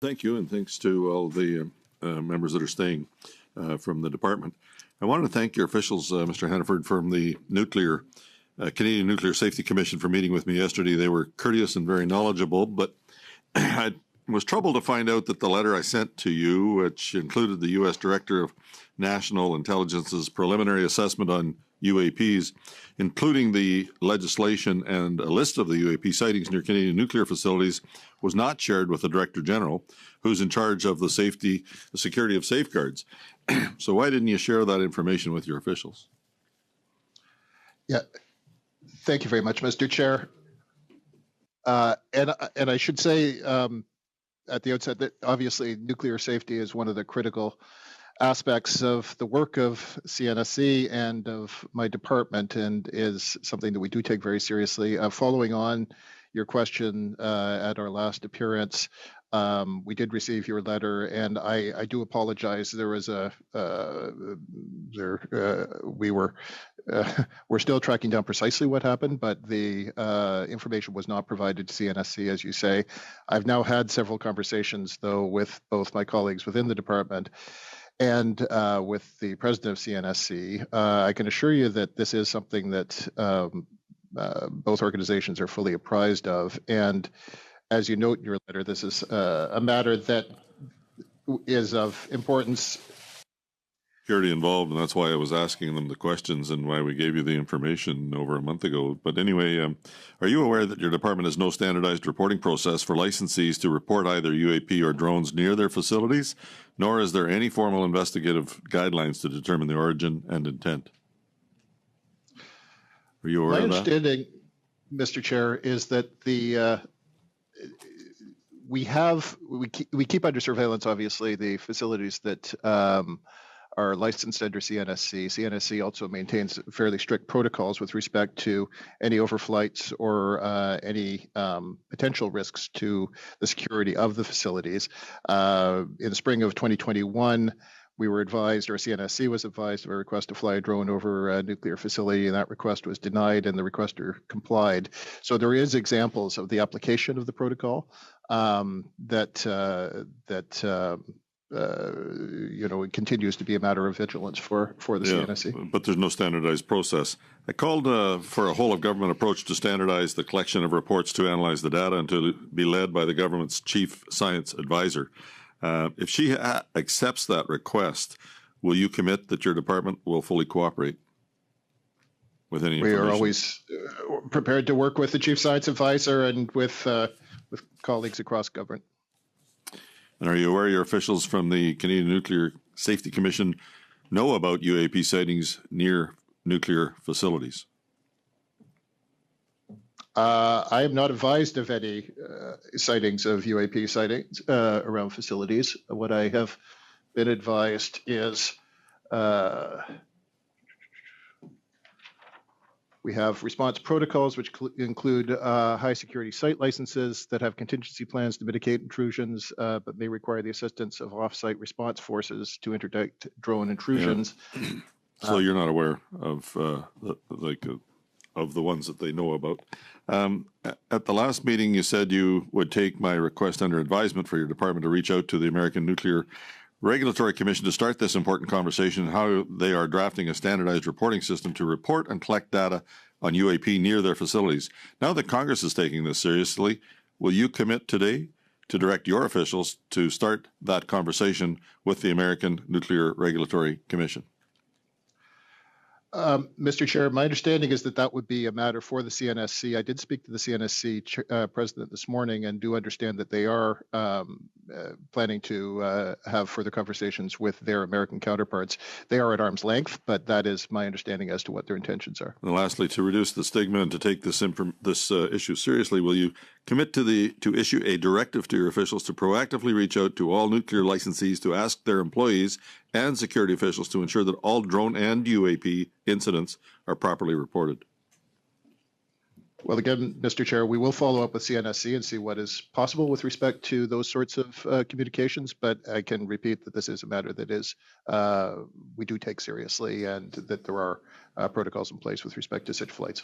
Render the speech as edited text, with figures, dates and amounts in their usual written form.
Thank you, and thanks to all the members that are staying from the department. I wanted to thank your officials, Mr. Hannaford, from the Canadian Nuclear Safety Commission for meeting with me yesterday. They were courteous and very knowledgeable, but I was troubled to find out that the letter I sent to you, which included the U.S. Director of National Intelligence's preliminary assessment on UAPs, including the legislation and a list of the UAP sightings near Canadian nuclear facilities, was not shared with the Director General, who's in charge of the security of safeguards. So why didn't you share that information with your officials? Yeah, thank you very much, Mr. Chair. And I should say at the outset that obviously nuclear safety is one of the critical aspects of the work of CNSC and of my department, and is something that we do take very seriously. Following on your question at our last appearance, we did receive your letter, and I do apologize. There was we're still tracking down precisely what happened, but the information was not provided to CNSC, as you say. I've now had several conversations, though, with both my colleagues within the department and with the president of CNSC. I can assure you that this is something that both organizations are fully apprised of. And as you note in your letter, this is a matter that is of importance. Security involved, and that's why I was asking them the questions and why we gave you the information over a month ago. But anyway, are you aware that your department has no standardized reporting process for licensees to report either UAP or drones near their facilities, nor is there any formal investigative guidelines to determine the origin and intent? Are you aware of that? My understanding, Mr. Chair, is that we keep under surveillance, obviously, the facilities that are licensed under CNSC. CNSC also maintains fairly strict protocols with respect to any overflights or any potential risks to the security of the facilities. In the spring of 2021, we were advised, or CNSC was advised, of a request to fly a drone over a nuclear facility, and that request was denied, and the requester complied. So there is examples of the application of the protocol it continues to be a matter of vigilance for the CNSC. But there's no standardized process. I called for a whole of government approach to standardize the collection of reports, to analyze the data, and to be led by the government's chief science advisor. If she accepts that request, will you commit that your department will fully cooperate with any information? We are always prepared to work with the chief science advisor and with colleagues across government. And are you aware your officials from the Canadian Nuclear Safety Commission know about UAP sightings near nuclear facilities? I am not advised of any sightings of UAP sightings around facilities. What I have been advised is we have response protocols, which include high security site licenses that have contingency plans to mitigate intrusions, but may require the assistance of off-site response forces to interdict drone intrusions. Yeah. So you're not aware of the ones that they know about. At the last meeting, you said you would take my request under advisement for your department to reach out to the American Nuclear Regulatory Commission to start this important conversation on how they are drafting a standardized reporting system to report and collect data on UAP near their facilities. Now that Congress is taking this seriously, will you commit today to direct your officials to start that conversation with the American Nuclear Regulatory Commission? Mr. Chair, my understanding is that would be a matter for the CNSC. I did speak to the CNSC president this morning and do understand that they are planning to have further conversations with their American counterparts. They are at arm's length, but that is my understanding as to what their intentions are. And lastly, to reduce the stigma and to take this issue seriously, will you commit to issue a directive to your officials to proactively reach out to all nuclear licensees to ask their employees and security officials to ensure that all drone and UAP incidents are properly reported? Well, again, Mr. Chair, we will follow up with CNSC and see what is possible with respect to those sorts of communications, but I can repeat that this is a matter that we do take seriously, and that there are protocols in place with respect to such flights.